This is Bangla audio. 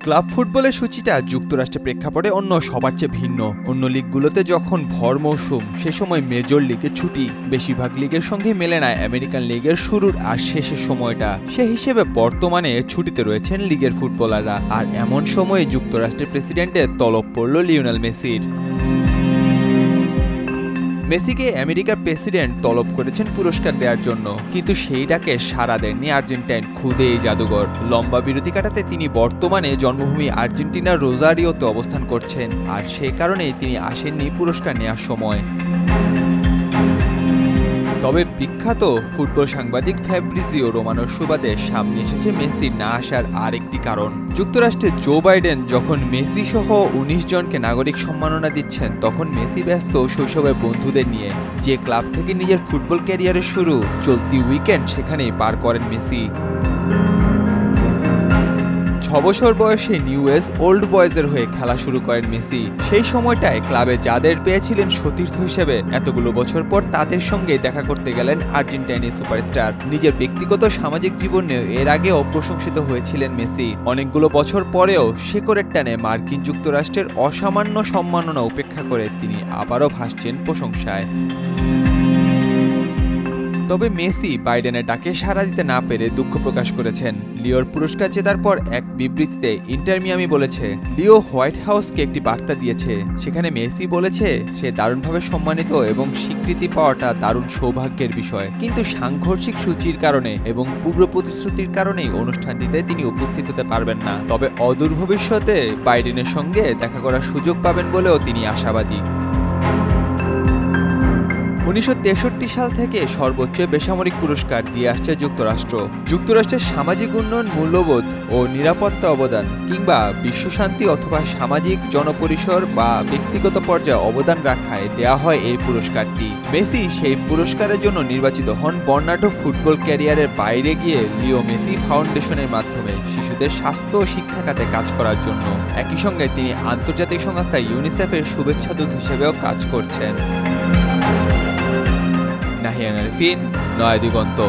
ক্লাব ফুটবলের সূচিটা যুক্তরাষ্ট্রের প্রেক্ষাপটে অন্য সবার চেয়ে ভিন্ন। অন্য লিগগুলোতে যখন ভর মৌসুম, সে সময় মেজর লিগে ছুটি। বেশিরভাগ লিগের সঙ্গে মেলে না আমেরিকান লিগের শুরুর আর শেষের সময়টা। সে হিসেবে বর্তমানে ছুটিতে রয়েছেন লিগের ফুটবলাররা। আর এমন সময়ে যুক্তরাষ্ট্রের প্রেসিডেন্টের তলব পড়ল লিওনেল মেসির। মেসিকে আমেরিকার প্রেসিডেন্ট তলব করেছেন পুরস্কার দেওয়ার জন্য, কিন্তু সেই ডাকে সাড়া দেননি আর্জেন্টাইন খুদে এই জাদুঘর। লম্বা বিরতি কাটাতে তিনি বর্তমানে জন্মভূমি আর্জেন্টিনার রোজারিওতে অবস্থান করছেন, আর সে কারণেই তিনি আসেননি পুরস্কার নেওয়ার সময়। তবে বিখ্যাত ফুটবল সাংবাদিক ফ্যাব্রিজিও রোমানোর সুবাদে সামনে এসেছে মেসির না আসার আরেকটি কারণ। যুক্তরাষ্ট্রের জো বাইডেন যখন মেসি সহ ১৯ জনকে নাগরিক সম্মাননা দিচ্ছেন, তখন মেসি ব্যস্ত শৈশবের বন্ধুদের নিয়ে। যে ক্লাব থেকে নিজের ফুটবল ক্যারিয়ারের শুরু, চলতি উইকেন্ড সেখানেই পার করেন মেসি। ৬ বছর বয়সে নিউওয়েলস ওল্ড বয়েজের হয়ে খেলা শুরু করেন মেসি। সেই সময়টায় ক্লাবে যাদের পেয়েছিলেন সতীর্থ হিসেবে, এতগুলো বছর পর তাদের সঙ্গে দেখা করতে গেলেন আর্জেন্টাইনের সুপারস্টার। নিজের ব্যক্তিগত সামাজিক জীবনেও এর আগেও প্রশংসিত হয়েছিলেন মেসি। অনেকগুলো বছর পরেও শেকড়ের টানে মার্কিন যুক্তরাষ্ট্রের অসামান্য সম্মাননা উপেক্ষা করে তিনি আবারও ভাসছেন প্রশংসায়। তবে মেসি বাইডেনের ডাকে সাড়া দিতে না পেরে দুঃখ প্রকাশ করেছেন। লিওর পুরস্কার জেতার পর এক বিবৃতিতে ইন্টার মিয়ামি বলেছে, লিও হোয়াইট হাউসকে একটি বার্তা দিয়েছে। সেখানে মেসি বলেছে সে দারুণভাবে সম্মানিত এবং স্বীকৃতি পাওয়াটা দারুণ সৌভাগ্যের বিষয়, কিন্তু সাংঘর্ষিক সূচির কারণে এবং পূর্ব প্রতিশ্রুতির কারণেই অনুষ্ঠানটিতে তিনি উপস্থিত হতে পারবেন না। তবে অদূর ভবিষ্যতে বাইডেনের সঙ্গে দেখা করার সুযোগ পাবেন বলেও তিনি আশাবাদী। ১৯৬৩ সাল থেকে সর্বোচ্চ বেসামরিক পুরস্কার দিয়ে আসছে যুক্তরাষ্ট্র। যুক্তরাষ্ট্রের সামাজিক উন্নয়ন, মূল্যবোধ ও নিরাপত্তা অবদান, কিংবা বিশ্বশান্তি অথবা সামাজিক জনপরিসর বা ব্যক্তিগত পর্যায়ে অবদান রাখায় দেয়া হয় এই পুরস্কারটি। মেসি সেই পুরস্কারের জন্য নির্বাচিত হন বর্ণাঢ্য ফুটবল ক্যারিয়ারের বাইরে গিয়ে লিও মেসি ফাউন্ডেশনের মাধ্যমে শিশুদের স্বাস্থ্য ও শিক্ষা খাতে কাজ করার জন্য। একই সঙ্গে তিনি আন্তর্জাতিক সংস্থা ইউনিসেফের শুভেচ্ছা দূত হিসেবেও কাজ করছেন। নাহিয়ান আরিফিন, নয়া দিগন্ত।